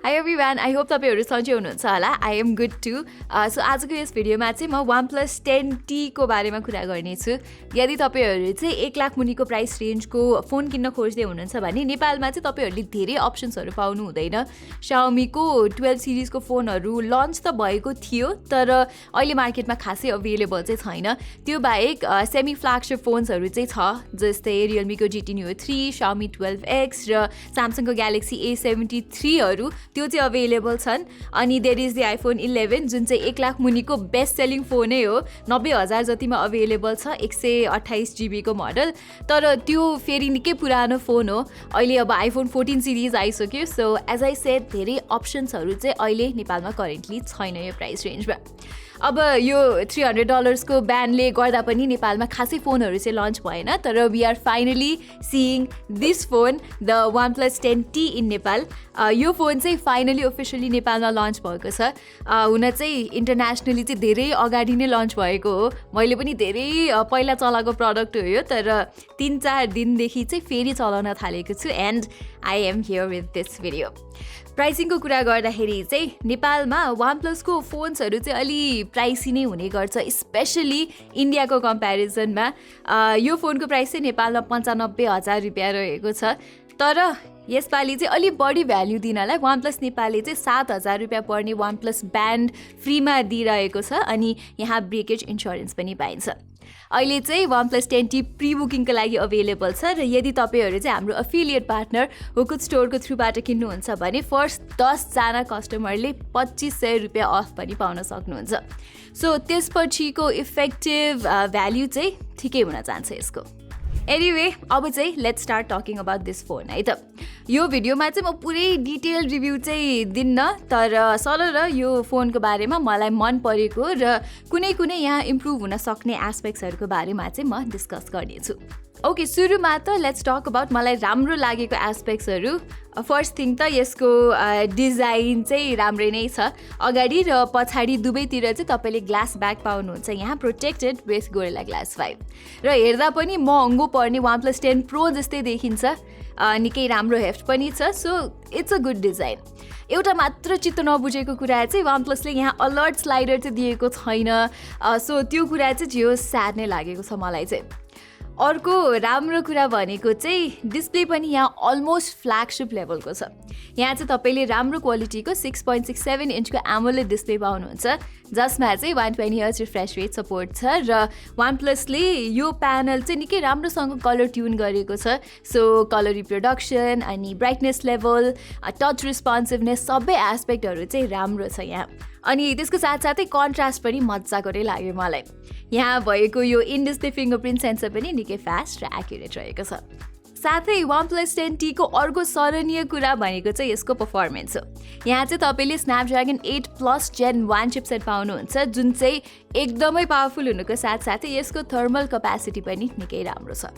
Hi everyone, I hope तपाईहरु सन्चै हुनुहुन्छ होला. I am good too. So आजको यस भिडियोमा चाहिँ म OnePlus 10T को बारेमा कुरा गर्ने छु. यदि तपाईहरु चाहिँ 1 लाख मुनिको प्राइस रेन्जको फोन किन्न खोज्दै हुनुहुन्छ भने नेपालमा चाहिँ तपाईहरुले धेरै अप्सन्सहरु पाउनु हुँदैन. Xiaomi को 12 सिरिजको फोनहरु लन्च त भएको थियो, तर अहिले मार्केटमा खासै अवेलेबल चाहिँ छैन. त्यो बाहेक सेमी फ्ल्यागशिप फोन्सहरु चाहिँ छ, जस्तै Realme को GT Neo 3, Xiaomi 12X र Samsung को Galaxy A73 हरु त्यो चाहिँ अवेलेबल छन्. अनि देयर इज द आइफोन 11 जुन चाहिँ 1 लाख मुनिको बेस्ट सेलिङ फोनै हो. 90,000 जतिमा अवेलेबल छ, 128 GB को मोडल. तर त्यो फेरि निकै पुरानो फोन हो. अहिले अब आइफोन 14 सिरिज आइसक्यो. सो एज आई सेड धेरै अप्सन्सहरु चाहिँ अहिले नेपालमा करेन्टली छैन यो प्राइस रेन्जमा. अब यो $300 को ब्यानले गर्दा पनि नेपालमा खासै फोनहरु चाहिँ लन्च भएन, तर we are finally seeing this phone the OnePlus 10T in Nepal. यो फोन चाहिँ फाइनली अफिसियली नेपालमा लन्च भएको छ. हुन चाहिँ इन्टरनेसनली चाहिँ धेरै अगाडि नै लन्च भएको हो. मैले पनि धेरै पहिला चलाएको प्रडक्ट हो यो, तर 3-4 दिनदेखि चाहिँ फेरि चलाउन थालेको छु and I am here with this video. प्राइसिङको कुरा गर्दाखेरि चाहिँ नेपालमा OnePlus को फोन्सहरु चाहिँ अलि प्राइसी नै हुने गर्छ, स्पेशली इन्डियाको कम्प्यारिजनमा. यो फोनको प्राइस चाहिँ नेपालमा 95,000 रुपैयाँ रहेको छ. तर यसपालि चाहिँ अलि बढी भ्याल्यु दिनलाई OnePlus नेपालले चाहिँ 7,000 रुपैयाँ पर्ने OnePlus ब्यान्ड फ्रीमा दिइरहेको छ. अनि यहाँ ब्रेकेज इन्स्योरेन्स पनि पाइन्छ. अहिले चाहिँ OnePlus 10T प्री बुकिङको लागि अवेलेबल छ र यदि तपाईहरु चाहिँ हाम्रो एफिलिएट पार्टनर हुकुट स्टोरको थ्रुबाट किन्नुहुन्छ भने फर्स्ट 10 जना कस्टमरले 2500 रुपैयाँ अफ पनि पाउन सक्नुहुन्छ. सो त्यसपछिको इफेक्टिभ भ्याल्यु चाहिँ ठिकै हुन जान्छ यसको. एनीवे, अब चाहिँ let's start talking about this phone है त. यो भिडियोमा चाहिँ म पुरै डिटेल रिभ्यू चाहिँ दिन्न, तर सरल यो फोनको बारेमा मलाई मन परेको र कुनै यहाँ इम्प्रुभ हुन सक्ने एस्पेक्ट्सहरुको बारेमा चाहिँ म डिस्कस गर्नेछु. ओके, सुरुमा त लेट्स टक अबाउट मलाई राम्रो लागेको एस्पेक्ट्सहरु. फर्स्ट थिङ त यसको डिजाइन चाहिँ राम्रै नै छ. अगाडि र पछाडि दुवैतिर चाहिँ तपाईले ग्लास ब्याक पाउनुहुन्छ, यहाँ प्रोटेक्टेड विथ गोरिल्ला ग्लास 5. र हेर्दा पनि महँगो पर्ने OnePlus 10 Pro जस्तै देखिन्छ. निकै राम्रो हेफ्ट पनि छ. So it's a good design. एउटा मात्र चित्त नबुझेको कुरा चाहिँ OnePlusले यहाँ अलर्ट स्लाइडर चाहिँ दिएको छैन. सो त्यो कुरा चाहिँ जियो स्याड नै लागेको छ मलाई चाहिँ. अर्को राम्रो कुरा भनेको चाहिँ डिस्प्ले पनि यहाँ अलमोस्ट फ्ल्यागशिप लेभलको छ. यहाँ चाहिँ तपाईले राम्रो क्वालिटीको 6.67 इन्चको एमोलेड डिस्प्ले पाउनुहुन्छ, जसमा चाहिँ 120Hz रिफ्रेश रेट सपोर्ट छ. र OnePlusले यो प्यानल चाहिँ निकै राम्रोसँग कलर ट्युन गरेको छ. सो कलर रिप्रोडक्सन अनि ब्राइटनेस लेभल, टच रेस्पोन्सिभनेस सबै एस्पेक्टहरु चाहिँ राम्रो छ यहाँ. अनि त्यसको साथसाथै कन्ट्रास्ट पनि मजाको नै लाग्यो मलाई. यहाँ भएको यो इन डिस्प्ले फिङ्गरप्रिन्ट सेन्सर पनि निकै फास्ट र एक्युरेट रहेको छ. साथै OnePlus 10T को अर्को सराहनीय कुरा भनेको चाहिँ यसको पर्फर्मेन्स हो. यहाँ चाहिँ तपाईले स्न्यापड्रागन 8 प्लस जेन 1 चिपसेट पाउनुहुन्छ, जुन चाहिँ एकदमै पावरफुल हुनुको साथसाथै यसको थर्मल क्यापेसिटी पनि निकै राम्रो छ.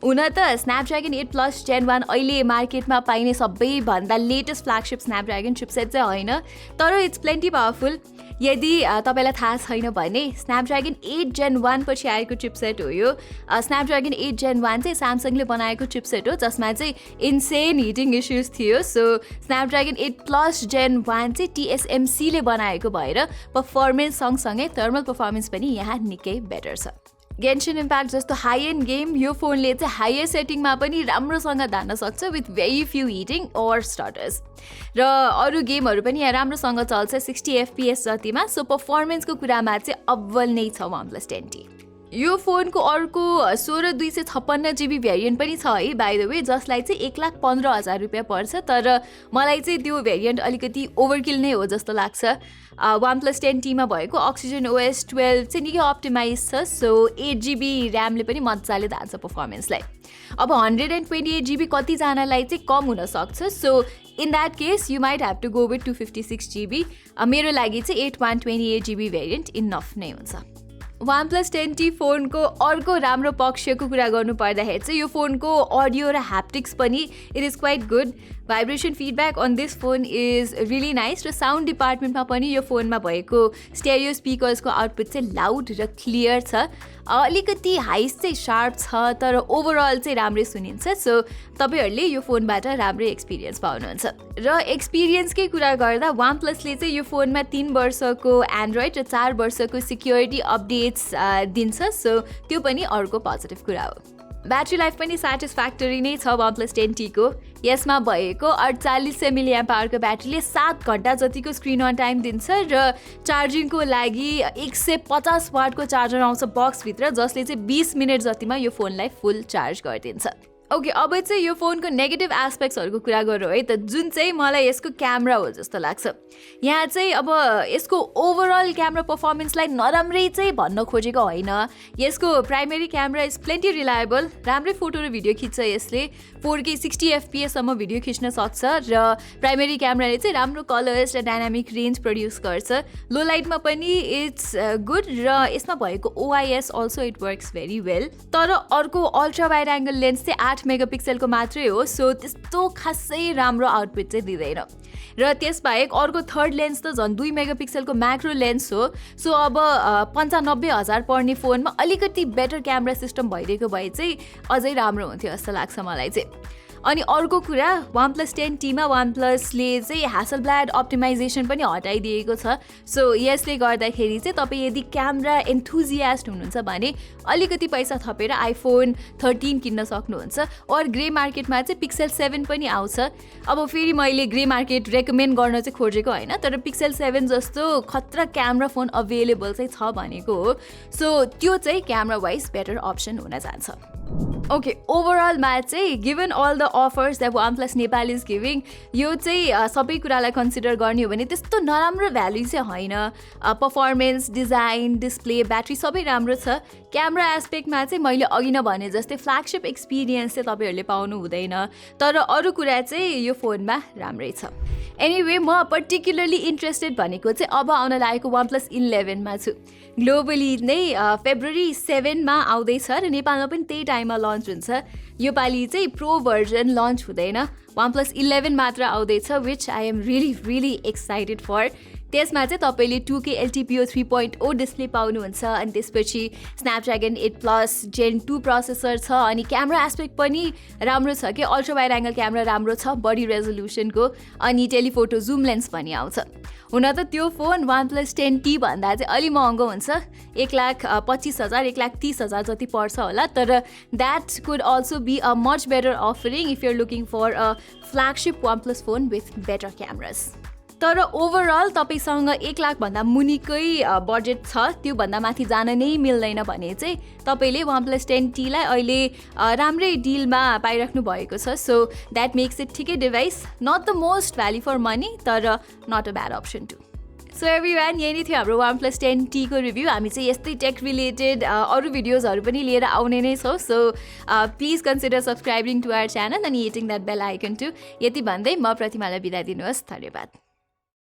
हुन त स्न्यापड्रागन 8 प्लस जेन 1 अहिले मार्केटमा पाइने सबैभन्दा लेटेस्ट फ्ल्यागशिप स्न्यापड्रागन चिपसेट चाहिँ होइन, तर इट्स प्लेन्टी पावरफुल. यदि तपाईलाई थाहा छैन भने स्न्यापड्रागन 8 जेन 1 पछि आएको चिपसेट हो यो. स्न्यापड्रागन 8 जेन 1 चाहिँ स्यामसङले बनाएको चिपसेट हो, जसमा चाहिँ इन्सेन हिटिङ इस्युज थियो. सो स्न्यापड्रागन 8 प्लस जेन 1 चाहिँ TSMCले बनाएको भएर पर्फर्मेन्स सँगसँगै थर्मल पर्फर्मेन्स पनि यहाँ निकै बेटर छ. गेन्सन इम्प्याक्ट जस्तो हाई एन्ड गेम यो फोनले चाहिँ हायर सेटिङमा पनि राम्रोसँग धान्न सक्छ विथ भेरी फ्यु हिटिङ ओर स्टटर्स. र अरू गेमहरु पनि यहाँ राम्रोसँग चल्छ 60 FPS जतिमा. सो पर्फर्मेन्सको कुरामा चाहिँ अव्वल नै छ OnePlus 10T. यो फोनको अर्को 16,256 GB भेरिएन्ट पनि छ है बाइ द वे, जसलाई चाहिँ 1,15,000 रुपैयाँ पर्छ. तर मलाई चाहिँ त्यो भेरिएन्ट अलिकति ओभरकिल नै हो जस्तो लाग्छ. OnePlus 10T मा भएको Oxygen OS 12 चाहिँ निकै अप्टिमाइज छ. सो 8 GB ऱ्यामले पनि मजाले धान्छ पर्फर्मेन्सलाई. अब 128 GB कतिजनालाई चाहिँ कम हुन सक्छ. So in that case you might have to go with 256 GB. मेरो लागि चाहिँ 8128 GB भेरिएन्ट इनफ नै हुन्छ. OnePlus 10T फोनको अर्को राम्रो पक्षको कुरा गर्नु पर्दाखेरि चाहिँ यो फोनको अडियो र ह्याप्टिक्स पनि it is quite good. Vibration feedback on this phone is really nice र साउन्ड डिपार्टमेन्टमा पनि यो फोनमा भएको स्टेरियो स्पिकर्सको आउटपुट चाहिँ लाउड र क्लियर छ। अलिकति हाइस चाहिँ शार्प छ तर ओभरअल चाहिँ राम्रै सुनिन्छ। सो तपाईँहरूले यो फोनबाट राम्रै एक्सपिरियन्स पाउनुहुन्छ। र एक्सपिरियन्सकै कुरा गर्दा OnePlusले चाहिँ यो फोनमा 3 वर्षको एन्ड्रोइड र 4 वर्षको सिक्योरिटी अपडेट्स दिन्छ। सो त्यो पनि अर्को पोजिटिभ कुरा हो। ब्याट्री लाइफ पनि सेटिस्फ्याक्टरी नै छ OnePlus 10T को। यसमा भएको 4800 mAhको ब्याट्रीले 7 घण्टा जतिको स्क्रिन अन टाइम दिन्छ र चार्जिङको लागि 150 वाटको चार्जर आउँछ बक्सभित्र, जसले चाहिँ 20 मिनट जतिमा यो फोनलाई फुल चार्ज गरिदिन्छ। ओके, अब चाहिँ यो फोनको नेगेटिभ एस्पेक्ट्सहरूको कुरा गरौँ है त, जुन चाहिँ मलाई यसको क्यामेरा हो जस्तो लाग्छ। यहाँ चाहिँ अब यसको ओभरअल क्यामेरा पर्फर्मेन्सलाई नराम्रै चाहिँ भन्न खोजेको होइन। यसको primary camera is plenty reliable, राम्रै फोटो र भिडियो खिच्छ। यसले 4K 60 FPS सम्म भिडियो खिच्न सक्छ र प्राइमेरी क्यामेराले चाहिँ राम्रो कलर्स र डाइनामिक रेन्ज प्रड्युस गर्छ। लो लाइटमा पनि इट्स गुड र यसमा भएको OIS also it works very well. तर अर्को अल्ट्रा वाइड एङ्गल लेन्स चाहिँ 8 मेगापिक्सलको मात्रै हो। सो त्यस्तो खासै राम्रो आउटपुट चाहिँ दिँदैन। र त्यसबाहेक अर्को थर्ड लेन्स त झन् 2 मेगापिक्सलको म्याक्रो लेन्स हो। सो अब 95,000 पर्ने फोनमा अलिकति बेटर क्यामेरा सिस्टम भइदिएको भए चाहिँ अझै राम्रो हुन्थ्यो जस्तो लाग्छ मलाई चाहिँ। अनि अर्को कुरा, OnePlus 10T मा OnePlusले चाहिँ ह्यासलब्ल्याड अप्टिमाइजेसन पनि हटाइदिएको छ। सो यसले गर्दाखेरि चाहिँ तपाईँ यदि क्यामेरा एन्थुजियास्ट हुनुहुन्छ भने अलिकति पैसा थपेर आइफोन 13 किन्न सक्नुहुन्छ। और ग्रे मार्केटमा चाहिँ पिक्सेल 7 पनि आउँछ। अब फेरि मैले ग्रे मार्केट रेकमेन्ड गर्न चाहिँ खोजेको होइन, तर पिक्सेल 7 जस्तो खतरा क्यामेरा फोन अभाइलेबल चाहिँ छ भनेको हो। सो त्यो चाहिँ क्यामेरा वाइज बेटर अप्सन हुन जान्छ। ओके, ओभरअलमा चाहिँ given all the offers that OnePlus Nepal is giving, यो चाहिँ सबै कुरालाई कन्सिडर गर्ने हो भने त्यस्तो नराम्रो भ्याल्यु चाहिँ होइन। पर्फर्मेन्स, डिजाइन, डिस्प्ले, ब्याट्री सबै राम्रो छ। क्यामेरा एस्पेक्टमा चाहिँ मैले अघि नै भने जस्तै फ्ल्यागसिप एक्सपिरियन्स चाहिँ तपाईँहरूले पाउनु हुँदैन, तर अरू कुरा चाहिँ यो फोनमा राम्रै छ। एनिवे, म पर्टिकुलरली इन्ट्रेस्टेड भनेको चाहिँ अब आउन लागेको OnePlus 11 मा छु। ग्लोबली नै फेब्रुअरी 7 मा आउँदैछ र नेपालमा पनि त्यही टाइममा लन्च हुन्छ। योपालि चाहिँ प्रो भर्जन लन्च हुँदैन, OnePlus 11 मात्र आउँदैछ, which I am really excited for. त्यसमा चाहिँ तपाईँले 2K LTPO 3.0 डिस्प्ले पाउनुहुन्छ। अनि त्यसपछि स्न्यापड्रागन 8+ Gen 2 प्रोसेसर छ। अनि क्यामेरा एस्पेक्ट पनि राम्रो छ कि अल्ट्रा वाइड एङ्गल क्यामेरा राम्रो छ बडी रेजोल्युसनको। अनि टेलिफोटो जुम लेन्स पनि आउँछ। हुन त त्यो फोन OnePlus 10T भन्दा चाहिँ अलि महँगो हुन्छ, 1,25,000 1,30,000 जति पर्छ होला। तर that could also be a much better offering if you're looking for a flagship OnePlus phone with better cameras. तर ओभरअल तपाईँसँग 1 लाख भन्दा मुनिकै बजेट छ, त्योभन्दा माथि जान नै मिल्दैन भने चाहिँ तपाईँले OnePlus 10T लाई अहिले राम्रै डिलमा पाइराख्नु भएको छ। सो द्याट मेक्स इट ठिकै device, not the most value for money, तर not a bad option too. So everyone, यही नै थियो हाम्रो OnePlus 10T को रिभ्यू। हामी चाहिँ यस्तै टेक रिलेटेड अरू भिडियोजहरू पनि लिएर आउने नै छौँ। So please consider subscribing to our channel and hitting that bell icon to. यति भन्दै म प्रतिमालाई बिदा दिनुहोस्। धन्यवाद।